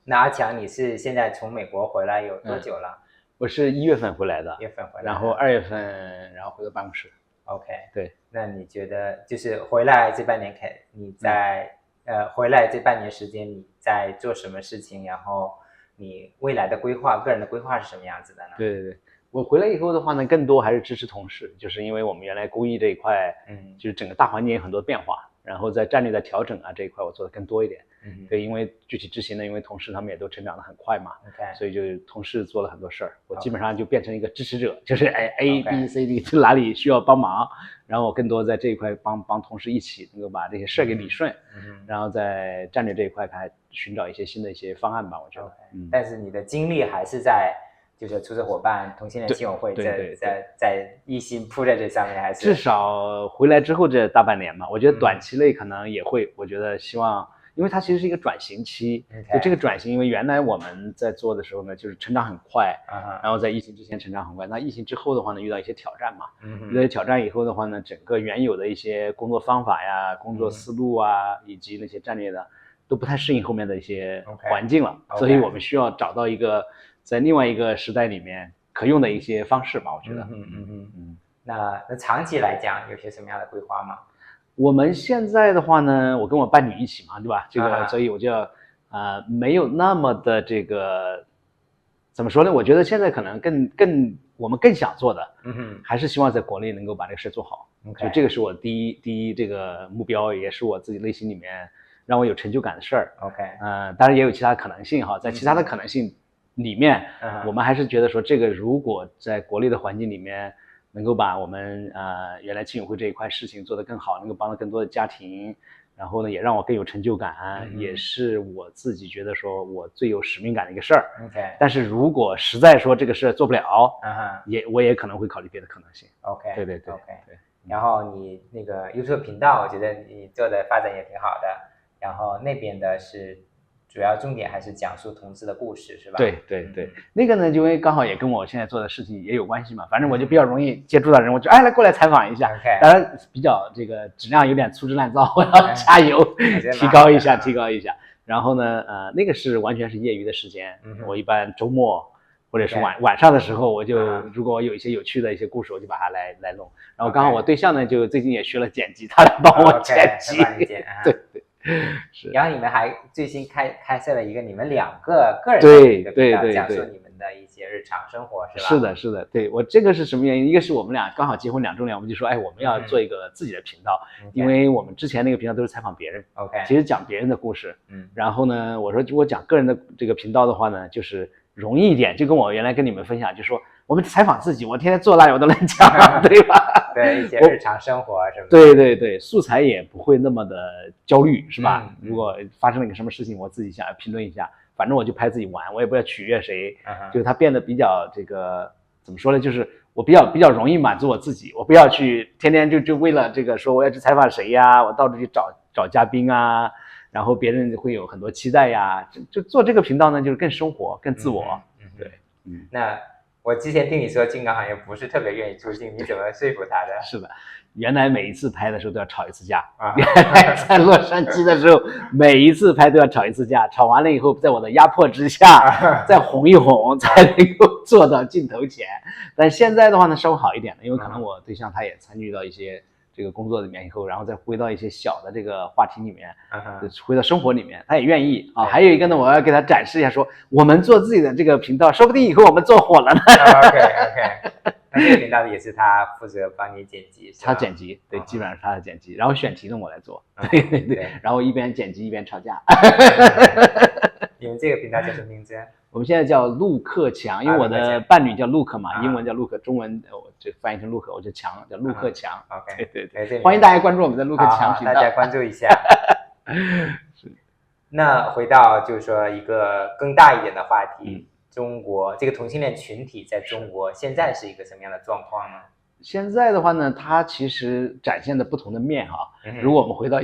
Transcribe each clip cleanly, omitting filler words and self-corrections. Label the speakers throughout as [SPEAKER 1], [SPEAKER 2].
[SPEAKER 1] 那阿强，你是现在从美国回来有多久了？
[SPEAKER 2] 我是1月份回来的，1
[SPEAKER 1] 月份回来，
[SPEAKER 2] 然后2月份然后回到办公室。
[SPEAKER 1] OK，
[SPEAKER 2] 对。
[SPEAKER 1] 那你觉得就是回来这半年你在回来这半年时间你在做什么事情？然后你未来的规划，个人的规划是什么样子的呢？
[SPEAKER 2] 对，我回来以后的话呢，更多还是支持同事，就是因为我们原来公益这一块，就是整个大环境有很多变化，然后在战略的调整啊这一块我做的更多一点。对，因为具体执行呢，因为同事他们也都成长得很快嘛，所以就同事做了很多事儿，我基本上就变成一个支持者，就是A B C D 哪里需要帮忙，然后我更多在这一块帮同事一起能够把这些事儿给理顺，然后在战略这一块还寻找一些新的一些方案吧，我觉得。
[SPEAKER 1] 但是你的精力还是在就是出色伙伴同性恋亲友会在一心扑在这上面，还是
[SPEAKER 2] 至少回来之后这大半年吧，我觉得短期内可能也会，我觉得希望。因为它其实是一个转型期，就这个转型，因为原来我们在做的时候呢，就是成长很快，然后在疫情之前成长很快，那疫情之后的话呢，遇到一些挑战嘛，遇到一些挑战以后的话呢，整个原有的一些工作方法呀、工作思路啊，以及那些战略的，都不太适应后面的一些环境了，所以我们需要找到一个在另外一个时代里面可用的一些方式吧，我觉得。
[SPEAKER 1] 那长期来讲，有些什么样的规划吗？
[SPEAKER 2] 我们现在的话呢，我跟我伴侣一起嘛，对吧？这个，所以我就没有那么的这个怎么说呢？我觉得现在可能我们更想做的，还是希望在国内能够把这个事做好。就这个是我第一这个目标，也是我自己内心里面让我有成就感的事儿。当然也有其他可能性哈，在其他的可能性里面，我们还是觉得说，这个如果在国内的环境里面。能够把我们原来亲友会这一块事情做得更好，能够帮到更多的家庭，然后呢也让我更有成就感，也是我自己觉得说我最有使命感的一个事儿。但是如果实在说这个事做不了，我也可能会考虑别的可能性。对。
[SPEAKER 1] 然后你那个 YouTube 频道，我觉得你做的发展也挺好的，然后那边的是。主要重点还是讲述同志的故事，是吧？
[SPEAKER 2] 对，那个呢，因为刚好也跟我现在做的事情也有关系嘛。反正我就比较容易接触到人，我就来过来采访一下。当然比较这个质量有点粗制滥造，我要加油，提高一下。然后呢，那个是完全是业余的时间。我一般周末或者是晚上的时候，我就如果有一些有趣的一些故事，我就把它来弄。然后刚好我对象呢，就最近也学了剪辑，他来帮我剪辑。对。
[SPEAKER 1] 是，然后你们还最新开设了一个你们两个个人的一个频道，讲述你们的一些日常生活，是吧？
[SPEAKER 2] 是的，对，我这个是什么原因？一个是我们俩刚好结婚2周年，我们就说，我们要做一个自己的频道，因为我们之前那个频道都是采访别人，其实讲别人的故事，然后呢，我说如果讲个人的这个频道的话呢，就是容易一点，就跟我原来跟你们分享，就说我们采访自己，我天天坐那里我都能讲，对吧？
[SPEAKER 1] 对，一些日常生活什么
[SPEAKER 2] 的。对，素材也不会那么的焦虑，是吧？如果发生了一个什么事情，我自己想要评论一下，反正我就拍自己玩，我也不要取悦谁，就是它变得比较这个怎么说呢？就是我比较容易满足我自己，我不要去天天就为了这个说我要去采访谁呀，我到处去找嘉宾啊，然后别人会有很多期待呀，就做这个频道呢，就是更生活、更自我。对，
[SPEAKER 1] 那。我之前听你说金刚好像不是特别愿意出镜，你怎么说服他的？
[SPEAKER 2] 是的，原来每一次拍的时候都要吵一次架。原来在洛杉矶的时候，每一次拍都要吵一次架，吵完了以后，在我的压迫之下，再哄一哄，才能够坐到镜头前。但现在的话呢，稍微好一点了，因为可能我对象他也参与到一些这个工作里面以后，然后再回到一些小的这个话题里面，回到生活里面，他也愿意啊。还有一个呢，我要给他展示一下，说我们做自己的这个频道，说不定以后我们做火了呢。
[SPEAKER 1] OK， 那这个频道也是他负责帮你剪辑，
[SPEAKER 2] 他剪辑，对，基本上是他的剪辑，然后选题呢我来做，对，然后一边剪辑一边吵架。
[SPEAKER 1] 你们这个频道叫什么名字？
[SPEAKER 2] 我们现在叫陆克强，因为我的伴侣叫陆克嘛，英文叫陆克，中文我就翻译成陆克，我就强，叫陆克强。对，欢迎大家关注我们的陆克强频道，
[SPEAKER 1] 大家关注一下。那回到就是说一个更大一点的话题，中国这个同性恋群体在中国现在是一个什么样的状况呢？
[SPEAKER 2] 现在的话呢，它其实展现的不同的面哈。如果我们回到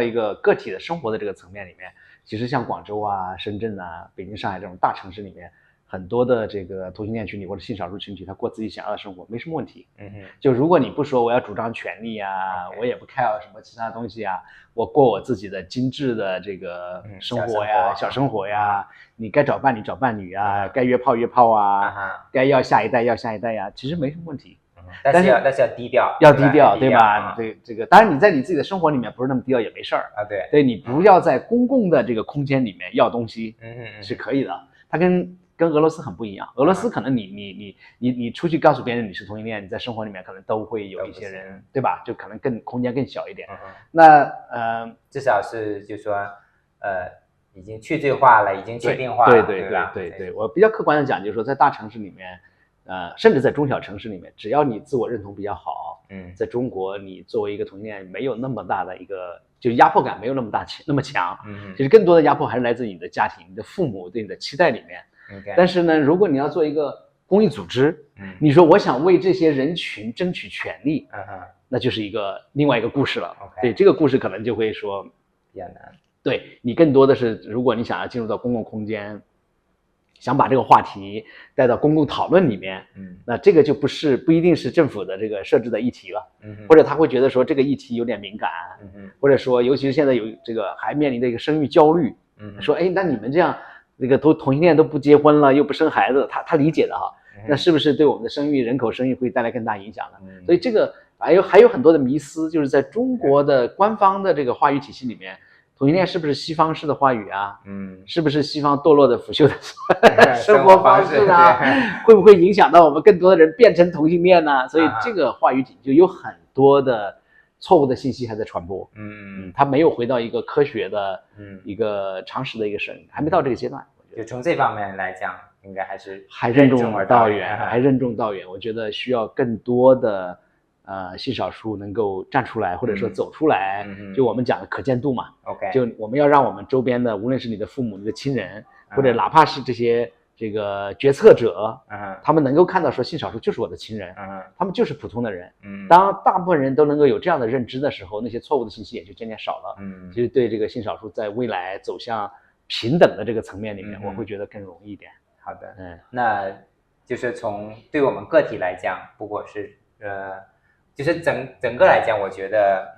[SPEAKER 2] 一个个体的生活的这个层面里面，其实像广州啊、深圳啊、北京、上海这种大城市里面，很多的这个同性恋群体或者性少数群体，他过自己想要的生活没什么问题。
[SPEAKER 1] 嗯哼，
[SPEAKER 2] 就如果你不说我要主张权利啊，我也不 care 什么其他东西啊，我过我自己的精致的这个生活呀，小生活呀，你该找伴侣找伴侣啊，该约炮约炮啊，该要下一代要下一代呀，其实没什么问题。
[SPEAKER 1] 但是要低调，
[SPEAKER 2] 要低调，对吧？这个，当然你在你自己的生活里面不是那么低调也没事儿
[SPEAKER 1] 啊。对，
[SPEAKER 2] 对你不要在公共的这个空间里面要东西，是可以的。它跟俄罗斯很不一样，俄罗斯可能你出去告诉别人你是同性恋，你在生活里面可能都会有一些人，对吧？就可能空间更小一点。那
[SPEAKER 1] 至少是就说已经去罪化了，已经确定化了。
[SPEAKER 2] 对，我比较客观的讲，就是说在大城市里面。甚至在中小城市里面，只要你自我认同比较好，在中国你作为一个同性恋没有那么大的一个，就压迫感没有那么强，其实更多的压迫还是来自于你的家庭、你的父母对你的期待里面。但是呢，如果你要做一个公益组织，你说我想为这些人群争取权利，那就是另外一个故事了。对，这个故事可能就会说
[SPEAKER 1] 比较难。
[SPEAKER 2] 对，你更多的是，如果你想要进入到公共空间。想把这个话题带到公共讨论里面，那这个就不一定是政府的这个设置的议题了，或者他会觉得说这个议题有点敏感，或者说尤其是现在有这个还面临的一个生育焦虑，说那你们这样那个同性恋都不结婚了又不生孩子，他理解的哈，那是不是对我们的人口生育会带来更大影响呢？所以这个还有很多的迷思，就是在中国的官方的这个话语体系里面。同性恋是不是西方式的话语啊？是不是西方堕落的腐朽的生活方式啊？会不会影响到我们更多的人变成同性恋呢？所以这个话语体就有很多的错误的信息还在传播。它没有回到一个科学的一个常识的一个审，还没到这个阶段。
[SPEAKER 1] 就从这方面来讲，应该还
[SPEAKER 2] 任重道远。我觉得需要更多的。性少数能够站出来，或者说走出来，就我们讲的可见度嘛。就我们要让我们周边的，无论是你的父母、你的亲人，或者哪怕是这些这个决策者，他们能够看到说性少数就是我的亲人，他们就是普通的人。当大部分人都能够有这样的认知的时候，那些错误的信息也就渐渐少了。其实对这个性少数在未来走向平等的这个层面里面，我会觉得更容易一点。
[SPEAKER 1] 好的，那就是从对我们个体来讲，不过是就是整个来讲，我觉得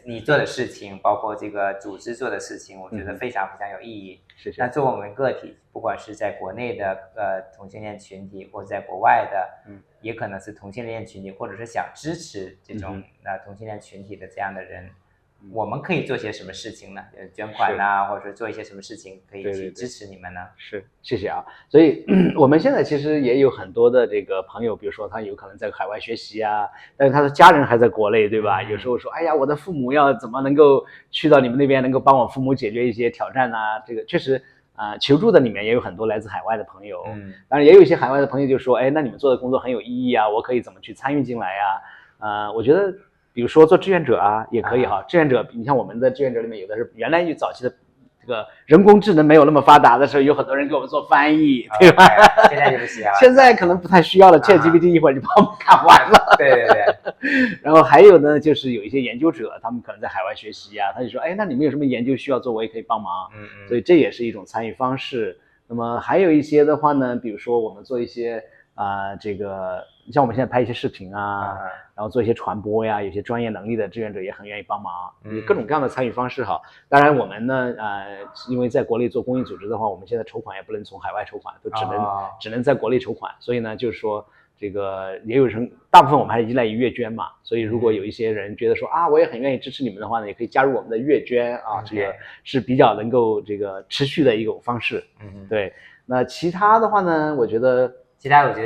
[SPEAKER 1] 你做的事情，包括这个组织做的事情，我觉得非常非常有意义。
[SPEAKER 2] 是。
[SPEAKER 1] 那作为我们个体，不管是在国内的同性恋群体，或者在国外的，也可能是同性恋群体，或者是想支持这种同性恋群体的这样的人，我们可以做些什么事情呢？捐款啊，或者说做一些什么事情可以去支持你们呢？
[SPEAKER 2] 是，谢谢啊。所以我们现在其实也有很多的这个朋友，比如说他有可能在海外学习啊，但是他的家人还在国内，对吧？有时候说，哎呀，我的父母要怎么能够去到你们那边，能够帮我父母解决一些挑战啊？这个确实求助的里面也有很多来自海外的朋友，当然也有一些海外的朋友就说，那你们做的工作很有意义啊，我可以怎么去参与进来啊？我觉得。比如说做志愿者啊，也可以哈。志愿者，你像我们的志愿者里面，有的是原来有早期的这个人工智能没有那么发达的时候，有很多人给我们做翻译，对吧？
[SPEAKER 1] 现在就不需要了。
[SPEAKER 2] 现在可能不太需要了，ChatGPT 一会儿就帮我们看完了。
[SPEAKER 1] 对。
[SPEAKER 2] 然后还有呢，就是有一些研究者，他们可能在海外学习啊，他就说，那你们有什么研究需要做，我也可以帮忙。所以这也是一种参与方式。那么还有一些的话呢，比如说我们做一些这个。像我们现在拍一些视频啊，然后做一些传播呀，有些专业能力的志愿者也很愿意帮忙，有各种各样的参与方式哈。当然我们呢，因为在国内做公益组织的话，我们现在筹款也不能从海外筹款，都只能在国内筹款。所以呢，就是说这个也有人，大部分我们还是依赖于月捐嘛。所以如果有一些人觉得说我也很愿意支持你们的话呢，也可以加入我们的月捐啊，这个是比较能够这个持续的一种方式。对。那其他的话呢，我觉得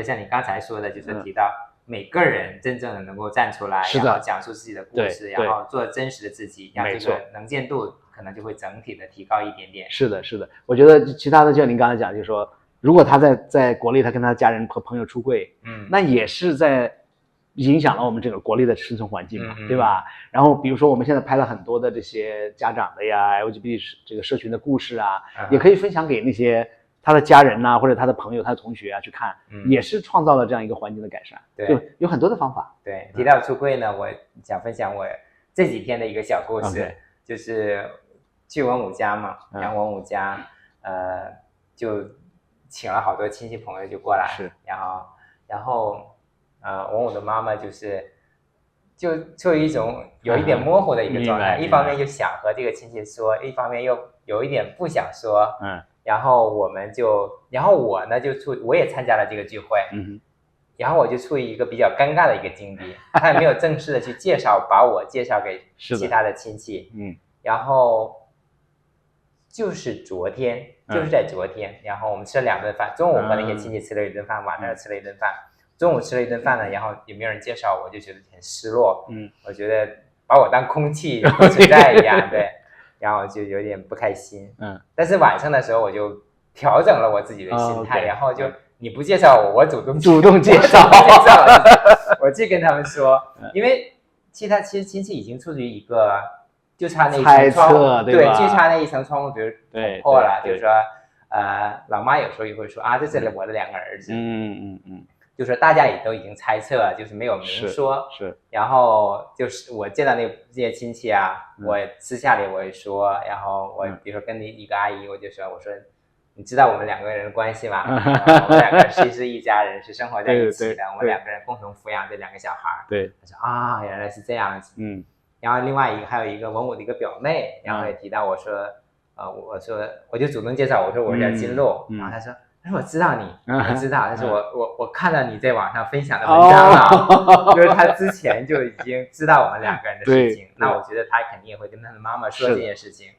[SPEAKER 1] 像你刚才说的，就是提到每个人真正的能够站出来，然后讲述自己的故事，然后做真实的自己，让这个能见度可能就会整体的提高一点点。
[SPEAKER 2] 是的。我觉得其他的就像您刚才讲，就是说，如果他在国内，他跟他家人和朋友出柜，那也是在影响了我们整个国内的生存环境嘛，对吧？然后比如说我们现在拍了很多的这些家长的呀 LGBT 这个社群的故事啊，也可以分享给那些。他的家人或者他的朋友、他的同学去看，也是创造了这样一个环境的改善。就有很多的方法。
[SPEAKER 1] 对，提到出柜呢，我想分享我这几天的一个小故事，就是去文武家嘛，然后文武家，就请了好多亲戚朋友就过来，
[SPEAKER 2] 是，
[SPEAKER 1] 然后我的妈妈就处于一种有一点模糊的一个状态，一方面就想和这个亲戚说，一方面又有一点不想说，然后我呢我也参加了这个聚会，然后我就处于一个比较尴尬的一个境地，他也没有正式的去把我介绍给其他的亲戚，然后就是在昨天，然后我们吃了2顿饭，中午和那些亲戚吃了1顿饭，晚上吃了1顿饭。中午吃了1顿饭呢，然后也没有人介绍我，就觉得很失落。我觉得把我当空气不存在一样，对，然后就有点不开心。但是晚上的时候我就调整了我自己的心态，然后就你不介绍我，我主动介绍，我去跟他们说，因为其实亲戚已经处于一个就差那一层窗，对，就差那一层窗户，比如捅破了，就是说老妈有时候也会说啊，这是我的2个儿子，就是大家也都已经猜测了，就是没有明说，
[SPEAKER 2] 是。
[SPEAKER 1] 然后就是我见到这些亲戚啊，我私下里我会说，然后我比如说跟一个阿姨，我说你知道我们2个人的关系吗？我们2个其实是一家人，是生活在一起的，我们2个人共同抚养这2个小孩。
[SPEAKER 2] 对，
[SPEAKER 1] 他说啊，原来是这样子。然后另外还有一个文武的一个表妹，然后也提到我说，我就主动介绍，我说我叫金露，然后他说我知道你，我知道，但是我看到你在网上分享的文章了，就是他之前就已经知道我们2个人的事情，那我觉得他肯定也会跟他的妈妈说这件事情，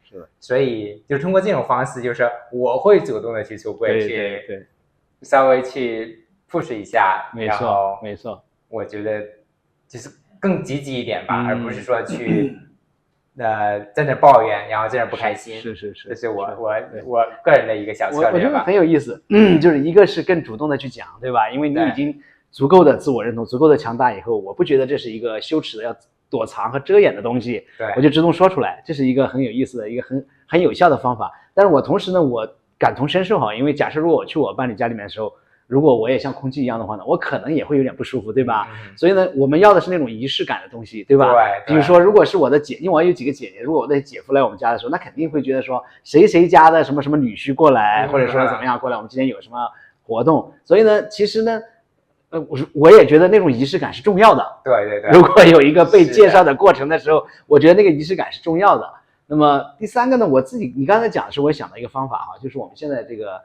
[SPEAKER 1] 所以就通过这种方式，就是我会主动的去出柜，去稍微去 push 一下，
[SPEAKER 2] 没错，
[SPEAKER 1] 我觉得就是更积极一点吧，而不是说去在那抱怨，然后在那不开心，
[SPEAKER 2] 是，
[SPEAKER 1] 这是我个人的一个小策略吧。
[SPEAKER 2] 我觉得很有意思，就是一个是更主动的去讲，对吧？因为你已经足够的自我认同，足够的强大以后，我不觉得这是一个羞耻的要躲藏和遮掩的东西，
[SPEAKER 1] 对，
[SPEAKER 2] 我就主动说出来，这是一个很有意思的一个很有效的方法。但是我同时呢，我感同身受哈，因为假设如果我去我伴侣家里面的时候，如果我也像空气一样的话呢，我可能也会有点不舒服，对吧？所以呢，我们要的是那种仪式感的东西，对吧？
[SPEAKER 1] 对。
[SPEAKER 2] 比如说，如果是我的因为我有几个姐姐，如果我的姐夫来我们家的时候，那肯定会觉得说谁家的什么女婿过来，或者说怎么样过来，我们今天有什么活动。所以呢，其实呢，我也觉得那种仪式感是重要的。
[SPEAKER 1] 对。
[SPEAKER 2] 如果有一个被介绍的过程的时候，我觉得那个仪式感是重要的。那么第3个呢，你刚才讲的是我想的一个方法哈，就是我们现在这个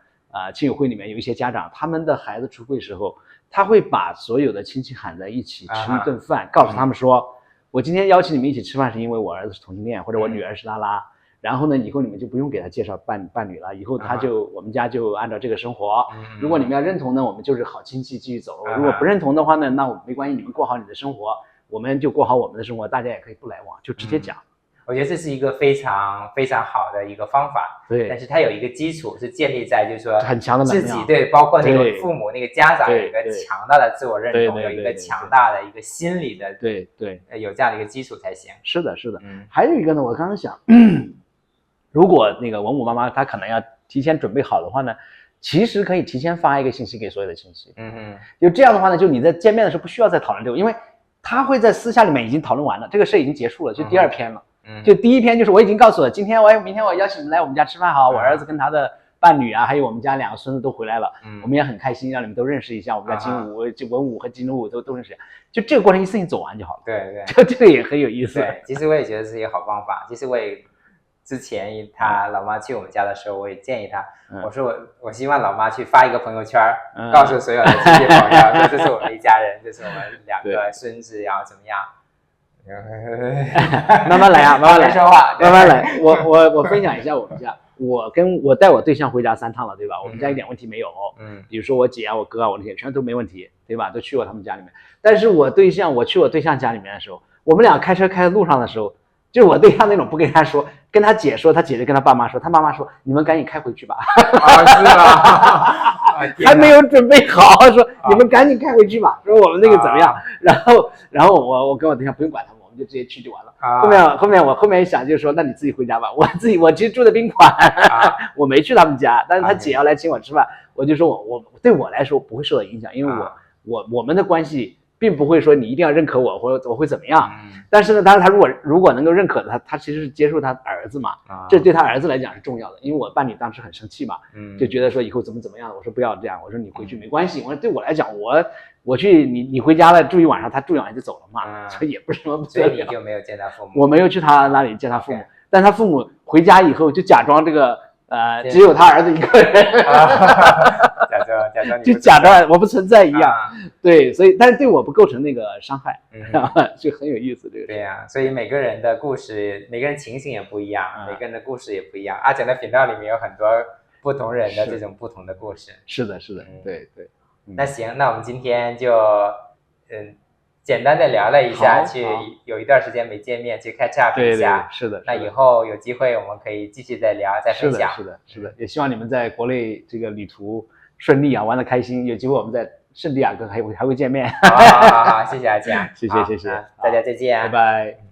[SPEAKER 2] 亲友会里面有一些家长，他们的孩子出柜时候，他会把所有的亲戚喊在一起吃一顿饭，告诉他们说，我今天邀请你们一起吃饭是因为我儿子是同性恋，或者我女儿是拉拉，然后呢，以后你们就不用给他介绍伴侣了，以后我们家就按照这个生活。如果你们要认同呢，我们就是好亲戚继续走；如果不认同的话呢，那我没关系，你们过好你的生活，我们就过好我们的生活，大家也可以不来往，就直接讲。
[SPEAKER 1] 我觉得这是一个非常非常好的一个方法，
[SPEAKER 2] 对，
[SPEAKER 1] 但是它有一个基础是建立在就是说
[SPEAKER 2] 很强的
[SPEAKER 1] 自己对，包括那个父母那个家长有一个强大的自我认同，有一个强大的一个心理的
[SPEAKER 2] 对
[SPEAKER 1] 有这样的一个基础才行。
[SPEAKER 2] 是的，还有一个呢，我刚刚想，如果那个文武妈妈她可能要提前准备好的话呢，其实可以提前发一个信息给所有的亲戚，就这样的话呢，就你在见面的时候不需要再讨论这个，因为他会在私下里面已经讨论完了，这个事已经结束了，就第2篇了。就第1篇就是我已经告诉了，明天我邀请你们来我们家吃饭哈，我儿子跟他的伴侣啊，还有我们家2个孙子都回来了，我们也很开心，让你们都认识一下，我们家文武和金武都认识，就这个过程一次性走完就好了。
[SPEAKER 1] 对，
[SPEAKER 2] 就这个也很有意思。
[SPEAKER 1] 对，其实我也觉得是一个好方法。其实我也之前他老妈去我们家的时候，我也建议他，我说我希望老妈去发一个朋友圈，告诉所有的亲戚朋友，说这是我们一家人，这是我们2个孙子，然后怎么样。
[SPEAKER 2] 慢慢来啊，慢慢来
[SPEAKER 1] 说话，
[SPEAKER 2] 慢慢来。我分享一下我们家，我带我对象回家3趟了，对吧？我们家一点问题没有。比如说我姐啊、我哥啊、我那些全都没问题，对吧？都去过他们家里面。但是我去我对象家里面的时候，我们俩开车开在路上的时候，就是我对象那种不跟他说，跟他姐说，他姐就跟他爸妈说，他妈妈说你们赶紧开回去吧。
[SPEAKER 1] 是吧？
[SPEAKER 2] 还没有准备好，说你们赶紧开回去吧，说我们那个怎么样？然后我跟我对象不用管他们，我们就直接去就完了。后面一想就是说，那你自己回家吧。我其实住的宾馆，我没去他们家，但是他姐要来请我吃饭，我就说我对我来说不会受到影响，因为我们的关系并不会说你一定要认可我，或者我会怎么样。但是呢，当然他如果能够认可他其实是接受他儿子嘛，这对他儿子来讲是重要的。因为我伴侣当时很生气嘛，就觉得说以后怎么样，我说不要这样，我说你回去没关系，我说对我来讲，我去你回家了住一晚上，他住一晚上就走了嘛，所以也不是什么不得了。
[SPEAKER 1] 所以你就没有见他父母？
[SPEAKER 2] 我没有去他那里见他父母，但他父母回家以后就假装这个只有他儿子一个人，
[SPEAKER 1] 假装
[SPEAKER 2] 就假装我不存在一样，对，所以但是对我不构成那个伤害，就很有意思这个。
[SPEAKER 1] 对呀，所以每个人的故事，每个人情形也不一样，每个人的故事也不一样。阿讲的频道里面有很多不同人的这种不同的故事。
[SPEAKER 2] 是的，对。
[SPEAKER 1] 那行，那我们今天就简单的聊了一下，去有一段时间没见面，去 catch up 一下。
[SPEAKER 2] 对，是的。
[SPEAKER 1] 那以后有机会我们可以继续再聊，再分享。
[SPEAKER 2] 是的，也希望你们在国内这个旅途顺利啊，玩得开心。有机会我们在圣地亚哥还会见面。
[SPEAKER 1] 好，谢谢阿讲，
[SPEAKER 2] 谢谢，
[SPEAKER 1] 大家再见，
[SPEAKER 2] 拜拜。